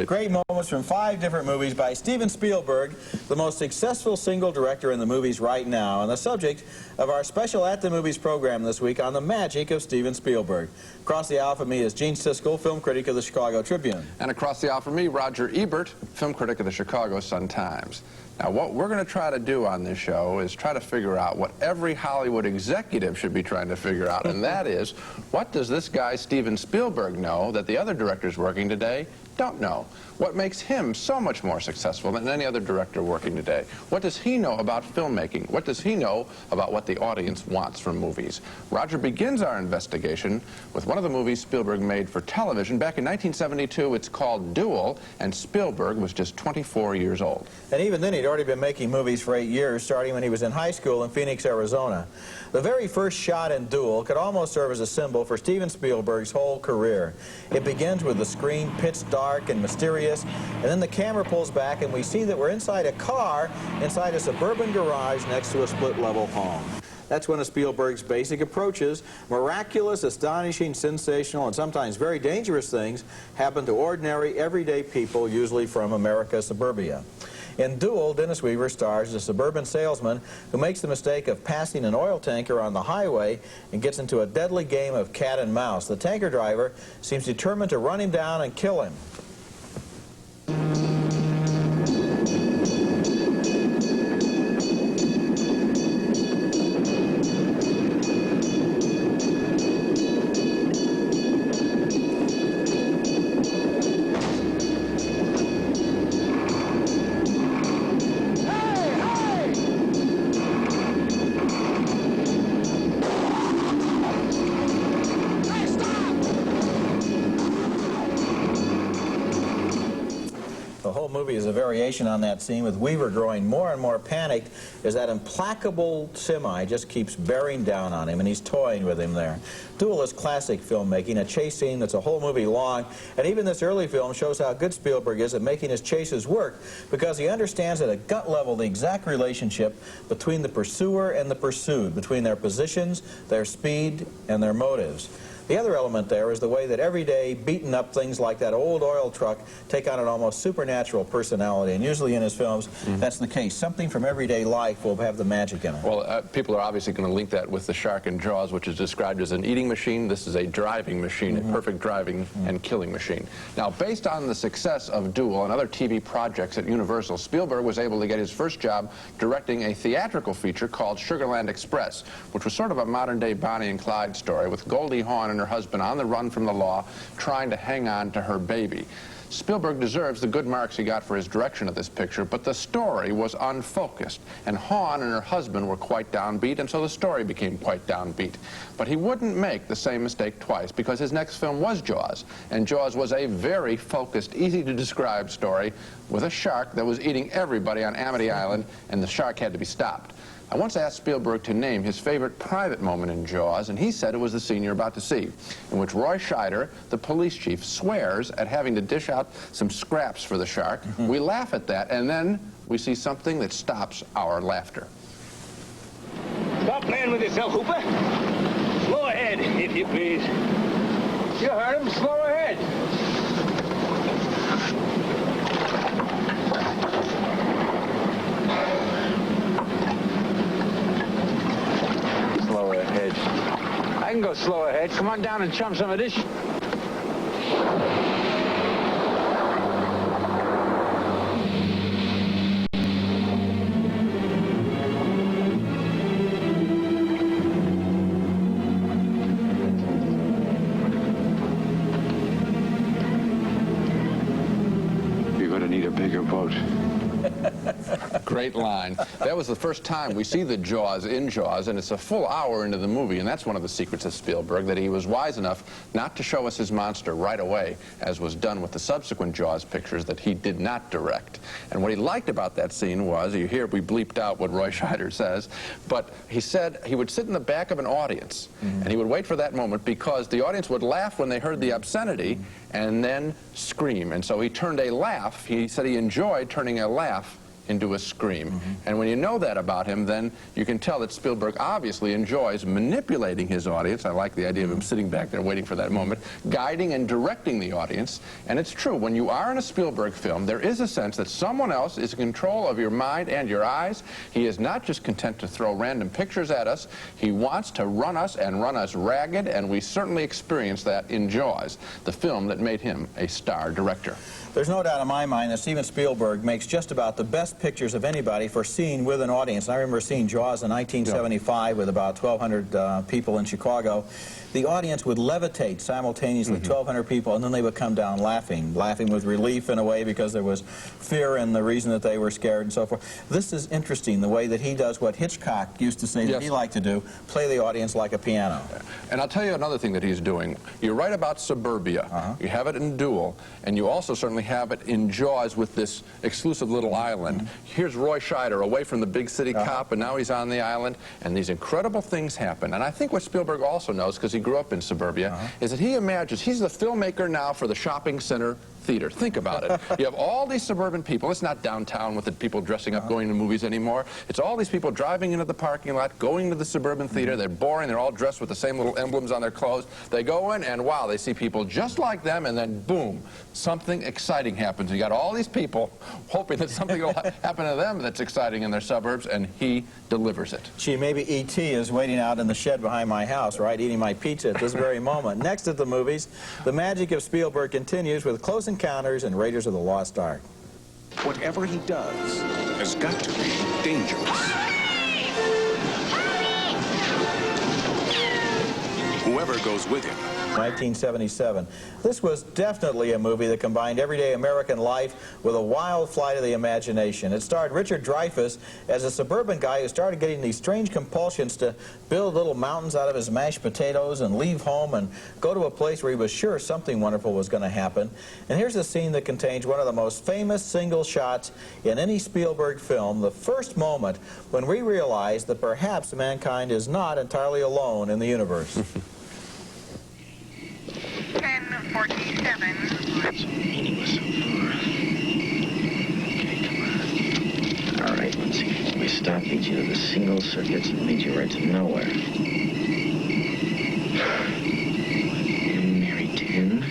Great moments from 5 different movies by Steven Spielberg, the most successful single director in the movies right now, and the subject of our special At the Movies program this week on the magic of Steven Spielberg. Across the aisle from me is Gene Siskel, film critic of the Chicago Tribune. And across the aisle from me, Roger Ebert, film critic of the Chicago Sun-Times. Now, what we're going to try to do on this show is try to figure out what every Hollywood executive should be trying to figure out, and that is, what does this guy Steven Spielberg know that the other directors working today don't know? What makes him so much more successful than any other director working today? What does he know about filmmaking? What does he know about what the audience wants from movies? Roger begins our investigation with one of the movies Spielberg made for television. Back in 1972, it's called Duel, and Spielberg was just 24 years old. And even then, he'd already been making movies for 8 years, starting when he was in high school in Phoenix, Arizona. The very first shot in Duel could almost serve as a symbol for Steven Spielberg's whole career. It begins with the screen pitch dark and mysterious, and then the camera pulls back and we see that we're inside a car, inside a suburban garage next to a split-level home. That's one of Spielberg's basic approaches. Miraculous, astonishing, sensational, and sometimes very dangerous things happen to ordinary, everyday people, usually from America's suburbia. In Duel, Dennis Weaver stars as a suburban salesman who makes the mistake of passing an oil tanker on the highway and gets into a deadly game of cat and mouse. The tanker driver seems determined to run him down and kill him. The whole movie is a variation on that scene, with Weaver growing more and more panicked as that implacable semi just keeps bearing down on him, and he's toying with him there. Duel is classic filmmaking, a chase scene that's a whole movie long, and even this early film shows how good Spielberg is at making his chases work, because he understands at a gut level the exact relationship between the pursuer and the pursued, between their positions, their speed, and their motives. The other element there is the way that everyday, beaten-up things like that old oil truck take on an almost supernatural personality, and usually in his films, that's the case. Something from everyday life will have the magic in it. Well, people are obviously going to link that with the shark in Jaws, which is described as an eating machine. This is a driving machine, a perfect driving and killing machine. Now, based on the success of Duel and other TV projects at Universal, Spielberg was able to get his first job directing a theatrical feature called Sugarland Express, which was sort of a modern-day Bonnie and Clyde story, with Goldie Hawn and her husband on the run from the law, trying to hang on to her baby. Spielberg deserves the good marks he got for his direction of this picture, but the story was unfocused, and Hawn and her husband were quite downbeat, and so the story became quite downbeat. But he wouldn't make the same mistake twice, because his next film was Jaws, and Jaws was a very focused, easy-to-describe story with a shark that was eating everybody on Amity Island, and the shark had to be stopped. I once asked Spielberg to name his favorite private moment in Jaws, and he said it was the scene you're about to see, in which Roy Scheider, the police chief, swears at having to dish out some scraps for the shark. We laugh at that, and then we see something that stops our laughter. Stop playing with yourself, Hooper. Slow ahead, if you please. You heard him. Slow ahead. Slow ahead. I can go slow ahead. Come on down and chum some of this. You're going to need a bigger boat. Great line. That was the first time we see the Jaws in Jaws, and it's a full hour into the movie, and that's one of the secrets of Spielberg, that he was wise enough not to show us his monster right away, as was done with the subsequent Jaws pictures that he did not direct. And what he liked about that scene was, you hear we bleeped out what Roy Scheider says, but he said he would sit in the back of an audience, and he would wait for that moment, because the audience would laugh when they heard the obscenity and then scream. And so he turned a laugh, he said he enjoyed turning a laugh into a scream. And when you know that about him, then you can tell that Spielberg obviously enjoys manipulating his audience. I like the idea of him sitting back there waiting for that moment, guiding and directing the audience. And it's true, when you are in a Spielberg film, there is a sense that someone else is in control of your mind and your eyes. He is not just content to throw random pictures at us. He wants to run us and run us ragged, and we certainly experience that in Jaws, the film that made him a star director. There's no doubt in my mind that Steven Spielberg makes just about the best pictures of anybody for seeing with an audience. And I remember seeing Jaws in 1975 with about 1,200 people in Chicago. The audience would levitate simultaneously, 1,200 people, and then they would come down laughing with relief in a way because there was fear and the reason that they were scared and so forth. This is interesting, the way that he does what Hitchcock used to say that he liked to do, play the audience like a piano. And I'll tell you another thing that he's doing. You're right about suburbia. You have it in Duel, and you also certainly have it in Jaws with this exclusive little island. Here's Roy Scheider away from the big city cop, and now he's on the island, and these incredible things happen. And I think what Spielberg also knows, because he grew up in suburbia, is that he imagines he's the filmmaker now for the shopping center theater. Think about it. You have all these suburban people. It's not downtown with the people dressing up going to movies anymore. It's all these people driving into the parking lot, going to the suburban theater. They're boring. They're all dressed with the same little emblems on their clothes. They go in and wow, they see people just like them, and then boom, something exciting happens. You got all these people hoping that something will happen to them that's exciting in their suburbs, and he delivers it. Gee, maybe E.T. is waiting out in the shed behind my house, right, eating my pizza at this very moment. Next at the movies, the magic of Spielberg continues with Close Encounters and Raiders of the Lost Ark. Whatever he does has got to be dangerous. Whoever goes with him. 1977. This was definitely a movie that combined everyday American life with a wild flight of the imagination. It starred Richard Dreyfuss as a suburban guy who started getting these strange compulsions to build little mountains out of his mashed potatoes and leave home and go to a place where he was sure something wonderful was going to happen. And here's a scene that contains one of the most famous single shots in any Spielberg film, the first moment when we realize that perhaps mankind is not entirely alone in the universe. 1047. That's meaningless so far. Okay, come on. All right, let's see. We stopped each of the single circuits and lead you right to nowhere. And Mary 10.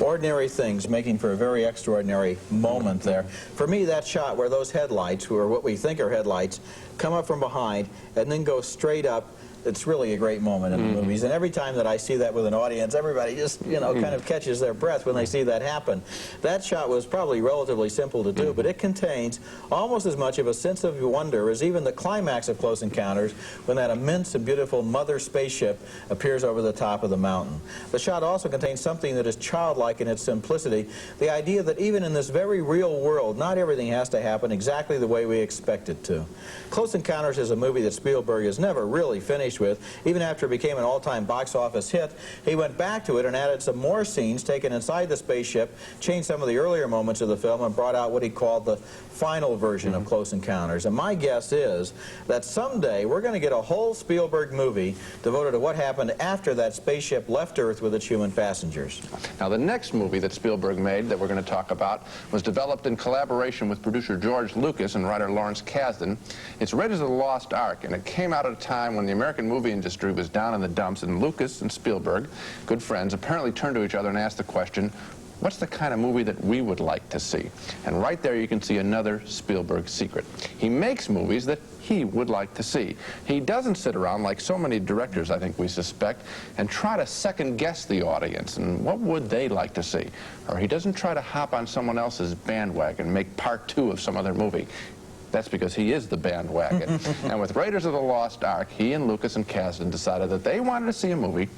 Ordinary things making for a very extraordinary moment there. For me, that shot where those headlights, or what we think are headlights, come up from behind and then go straight up, it's really a great moment in the movies. And every time that I see that with an audience, everybody just, you know, kind of catches their breath when they see that happen. That shot was probably relatively simple to do, but it contains almost as much of a sense of wonder as even the climax of Close Encounters when that immense and beautiful mother spaceship appears over the top of the mountain. The shot also contains something that is childlike in its simplicity, the idea that even in this very real world, not everything has to happen exactly the way we expect it to. Close Encounters is a movie that Spielberg has never really finished with. Even after it became an all-time box office hit, he went back to it and added some more scenes taken inside the spaceship, changed some of the earlier moments of the film, and brought out what he called the final version of Close Encounters. And my guess is that someday we're going to get a whole Spielberg movie devoted to what happened after that spaceship left Earth with its human passengers. Now, the next movie that Spielberg made that we're going to talk about was developed in collaboration with producer George Lucas and writer Lawrence Kasdan. It's Raiders of the Lost Ark, and it came out at a time when the American movie industry was down in the dumps, and Lucas and Spielberg, good friends, apparently turned to each other and asked the question, what's the kind of movie that we would like to see? And right there you can see another Spielberg secret. He makes movies that he would like to see. He doesn't sit around like so many directors, I think we suspect, and try to second-guess the audience and what would they like to see. Or he doesn't try to hop on someone else's bandwagon and make part 2 of some other movie. That's because he is the bandwagon. And with Raiders of the Lost Ark, he and Lucas and Kasdan decided that they wanted to see a movie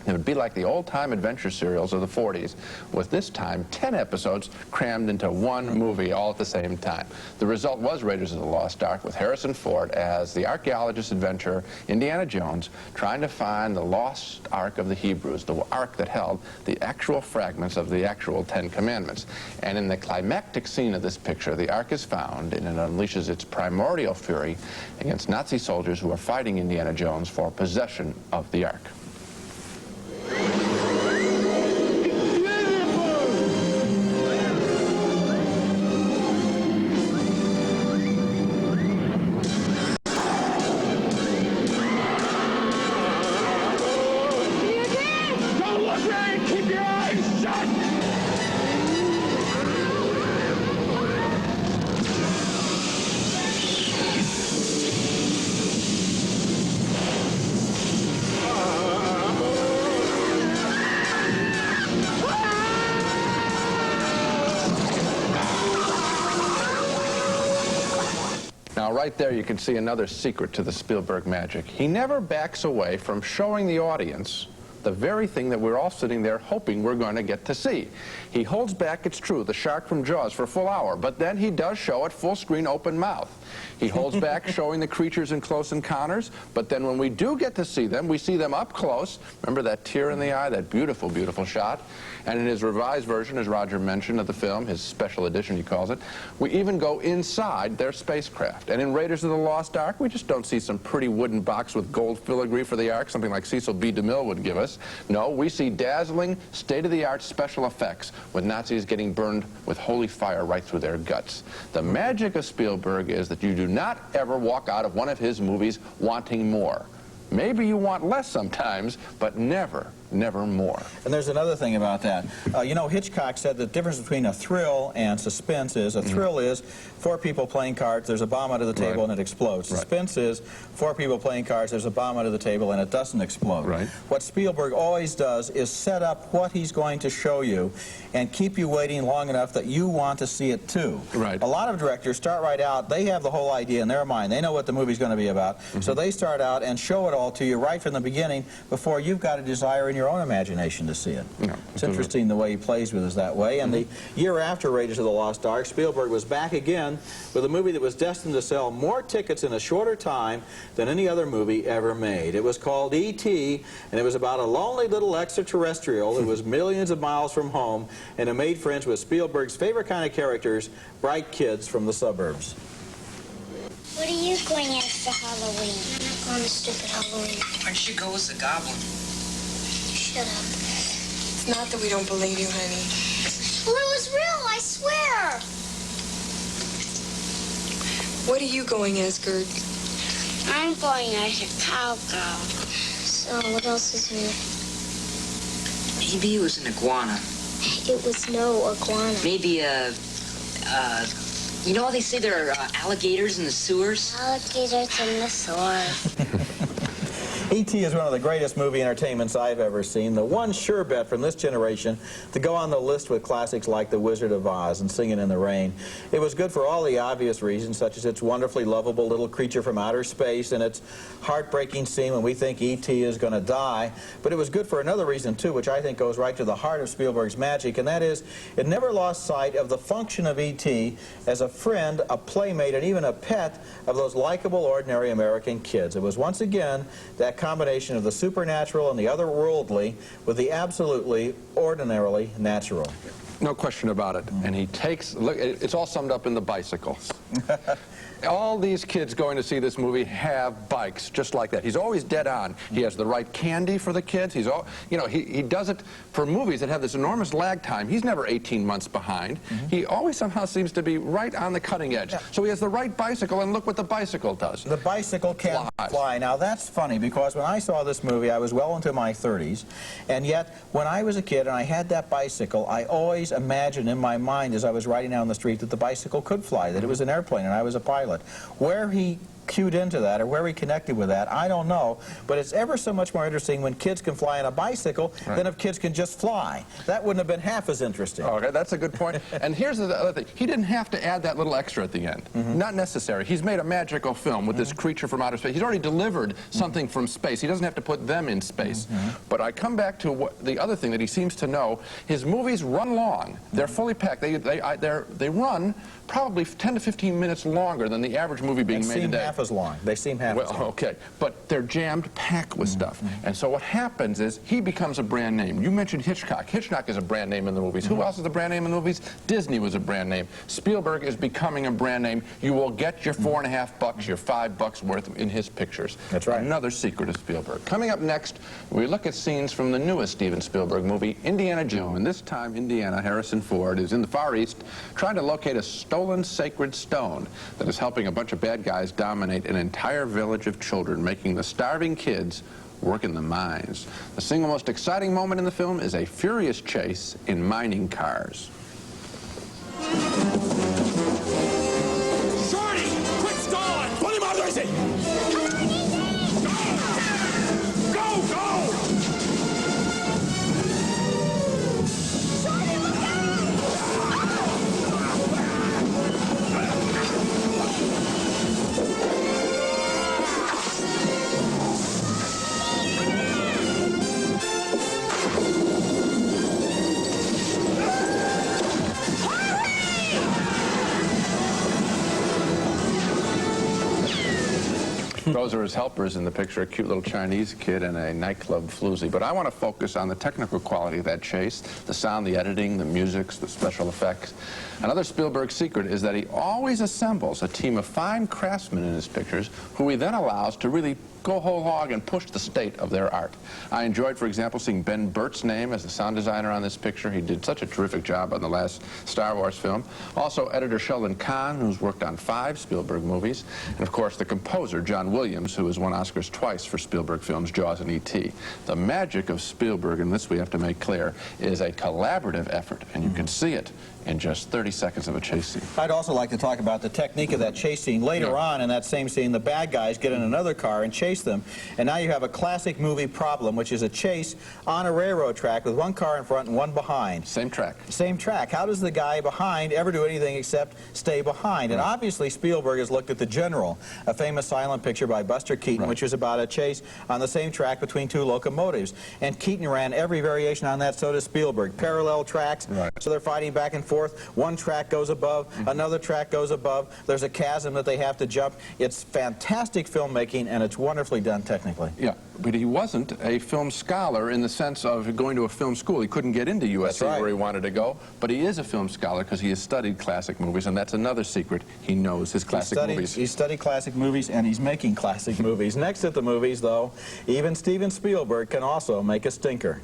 It would be like the old-time adventure serials of the 40s, with this time 10 episodes crammed into one movie all at the same time. The result was Raiders of the Lost Ark, with Harrison Ford as the archaeologist adventurer Indiana Jones trying to find the lost Ark of the Hebrews, the Ark that held the actual fragments of the actual 10 Commandments. And in the climactic scene of this picture, the Ark is found, and it unleashes its primordial fury against Nazi soldiers who are fighting Indiana Jones for possession of the Ark. Now, right there, you can see another secret to the Spielberg magic. He never backs away from showing the audience the very thing that we're all sitting there hoping we're going to get to see. He holds back, it's true, the shark from Jaws for a full hour, but then he does show it full screen, open mouth. He holds back showing the creatures in Close Encounters, but then when we do get to see them, we see them up close. Remember that tear in the eye, that beautiful, beautiful shot? And in his revised version, as Roger mentioned, of the film, his special edition he calls it, we even go inside their spacecraft. And in Raiders of the Lost Ark, we just don't see some pretty wooden box with gold filigree for the Ark, something like Cecil B. DeMille would give us. No, we see dazzling, state-of-the-art special effects with Nazis getting burned with holy fire right through their guts. The magic of Spielberg is that you do not ever walk out of one of his movies wanting more. Maybe you want less sometimes, but never, never more. And there's another thing about that. You know, Hitchcock said the difference between a thrill and suspense is a thrill is four people playing cards, there's a bomb under the table and it explodes. Suspense is four people playing cards, there's a bomb under the table and it doesn't explode. What Spielberg always does is set up what he's going to show you and keep you waiting long enough that you want to see it too. A lot of directors start right out, they have the whole idea in their mind, they know what the movie's going to be about, so they start out and show it all to you right from the beginning before you've got a desire in your own imagination to see it. It's interesting the way he plays with us that way. And the year after Raiders of the Lost Ark, Spielberg was back again with a movie that was destined to sell more tickets in a shorter time than any other movie ever made. It was called E.T., and it was about a lonely little extraterrestrial that was millions of miles from home, and it made friends with Spielberg's favorite kind of characters, bright kids from the suburbs. What are you going as for Halloween? I'm not going to stupid Halloween. Why don't you go as the goblin? Shut up. It's not that we don't believe you, honey. Well, it was real, I swear. What are you going as, Gert? I'm going as a cowgirl. So, what else is new? Maybe it was an iguana. It was no iguana. Maybe you know how they say there are alligators in the sewers? Alligators in the sewers. E.T. is one of the greatest movie entertainments I've ever seen. The one sure bet from this generation to go on the list with classics like The Wizard of Oz and Singing in the Rain. It was good for all the obvious reasons, such as its wonderfully lovable little creature from outer space and its heartbreaking scene when we think E.T. is going to die. But it was good for another reason, too, which I think goes right to the heart of Spielberg's magic, and that is it never lost sight of the function of E.T. as a friend, a playmate, and even a pet of those likable, ordinary American kids. It was once again that combination of the supernatural and the otherworldly with the absolutely, ordinarily natural. No question about it. And he takes, look, it's all summed up in the bicycle. All these kids going to see this movie have bikes just like that. He's always dead on. He has the right candy for the kids. He's all, you know, he does it for movies that have this enormous lag time. He's never 18 months behind. He always somehow seems to be right on the cutting edge. So he has the right bicycle, and look what the bicycle does. The bicycle can fly. Now that's funny, because when I saw this movie I was well into my 30s, and yet when I was a kid and I had that bicycle, I always imagined in my mind as I was riding down the street that the bicycle could fly, that it was an airplane and I was a pilot. Where he cued into that or where he connected with that, I don't know. But it's ever so much more interesting when kids can fly on a bicycle than if kids can just fly. That wouldn't have been half as interesting. Okay, that's a good point. And here's the other thing. He didn't have to add that little extra at the end. Not necessary. He's made a magical film with this creature from outer space. He's already delivered something from space. He doesn't have to put them in space. But I come back to the other thing that he seems to know. His movies run long. They're fully packed. They run probably 10 to 15 minutes longer than the average movie being made today. They seem half as long. They seem half as long. Okay, but they're jammed packed with stuff. And so what happens is he becomes a brand name. You mentioned Hitchcock. Hitchcock is a brand name in the movies. Who else is a brand name in the movies? Disney was a brand name. Spielberg is becoming a brand name. You will get your $4.50, your $5 worth in his pictures. That's right. Another secret of Spielberg. Coming up next, we look at scenes from the newest Steven Spielberg movie, Indiana Jones. And this time, Indiana, Harrison Ford, is in the Far East trying to locate a stolen sacred stone that is helping a bunch of bad guys dominate an entire village of children, making the starving kids work in the mines. The single most exciting moment in the film is a furious chase in mining cars. Shorty! Quit stalling! Put him out, Lizzie! Go! Go! Those are his helpers in the picture, a cute little Chinese kid and a nightclub floozy. But I want to focus on the technical quality of that chase, the sound, the editing, the music, the special effects. Another Spielberg secret is that he always assembles a team of fine craftsmen in his pictures who he then allows to really go whole hog and push the state of their art. I enjoyed, for example, seeing Ben Burtt's name as the sound designer on this picture. He did such a terrific job on the last Star Wars film. Also, editor Sheldon Kahn, who's worked on 5 Spielberg movies. And, of course, the composer, John Williams, who has won Oscars twice for Spielberg films, Jaws and E.T. The magic of Spielberg, and this we have to make clear, is a collaborative effort, and you can see it in just 30 seconds of a chase scene. I'd also like to talk about the technique of that chase scene. Later on in that same scene, the bad guys get in another car and chase them. And now you have a classic movie problem, which is a chase on a railroad track with one car in front and one behind. Same track. Same track. How does the guy behind ever do anything except stay behind? And obviously Spielberg has looked at The General, a famous silent picture by Buster Keaton, which was about a chase on the same track between 2 locomotives. And Keaton ran every variation on that, so does Spielberg. Parallel tracks, so they're fighting back and forth. One track goes above, another track goes above. There's a chasm that they have to jump. It's fantastic filmmaking, and it's wonderfully done technically. Yeah, but he wasn't a film scholar in the sense of going to a film school. He couldn't get into USC where he wanted to go, but he is a film scholar because he has studied classic movies, and that's another secret. He knows his classic movies. He studied classic movies, and he's making classic movies. Next at the movies, though, even Steven Spielberg can also make a stinker.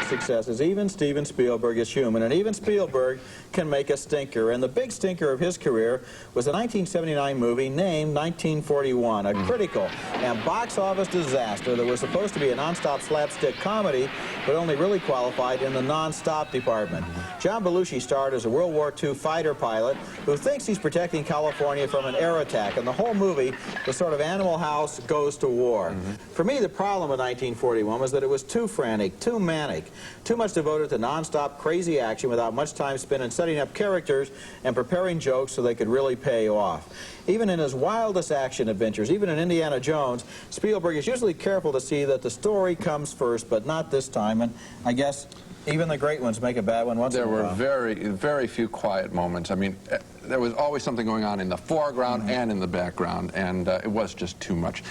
Successes. Even Steven Spielberg is human, and even Spielberg can make a stinker. And the big stinker of his career was a 1979 movie named 1941, a critical and box office disaster that was supposed to be a non-stop slapstick comedy, but only really qualified in the non-stop department. John Belushi starred as a World War II fighter pilot who thinks he's protecting California from an air attack, and the whole movie was sort of Animal House goes to war. For me, the problem with 1941 was that it was too frantic, too manic, too much devoted to non-stop crazy action without much time spent in setting up characters and preparing jokes so they could really pay off. Even in his wildest action adventures, even in Indiana Jones, Spielberg is usually careful to see that the story comes first, but not this time, and I guess even the great ones make a bad one once in a while. There were very few quiet moments. I mean, there was always something going on in the foreground and in the background, and it was just too much.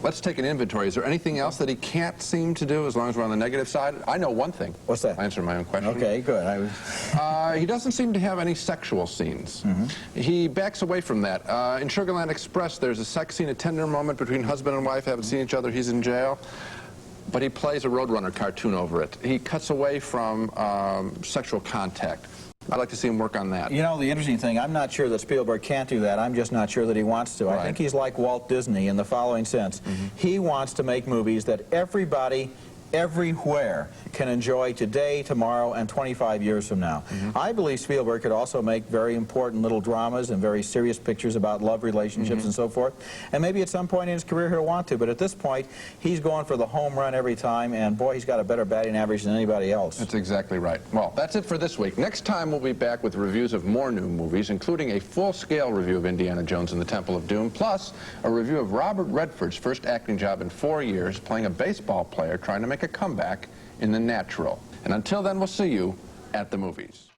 Let's take an inventory. Is there anything else that he can't seem to do as long as we're on the negative side? I know one thing. What's that? I answered my own question. Okay, good. He doesn't seem to have any sexual scenes. He backs away from that. In Sugarland Express, there's a sex scene, a tender moment between husband and wife, haven't seen each other, he's in jail. But he plays a Roadrunner cartoon over it. He cuts away from sexual contact. I'd like to see him work on that. You know, the interesting thing, I'm not sure that Spielberg can't do that. I'm just not sure that he wants to. I think he's like Walt Disney in the following sense. He wants to make movies that everybody everywhere can enjoy today, tomorrow, and 25 years from now. I believe Spielberg could also make very important little dramas and very serious pictures about love relationships and so forth. And maybe at some point in his career he'll want to, but at this point he's going for the home run every time, and boy, he's got a better batting average than anybody else. That's exactly right. Well, that's it for this week. Next time we'll be back with reviews of more new movies, including a full-scale review of Indiana Jones and the Temple of Doom, plus a review of Robert Redford's first acting job in 4 years, playing a baseball player trying to make a comeback in The Natural. And until then, we'll see you at the movies.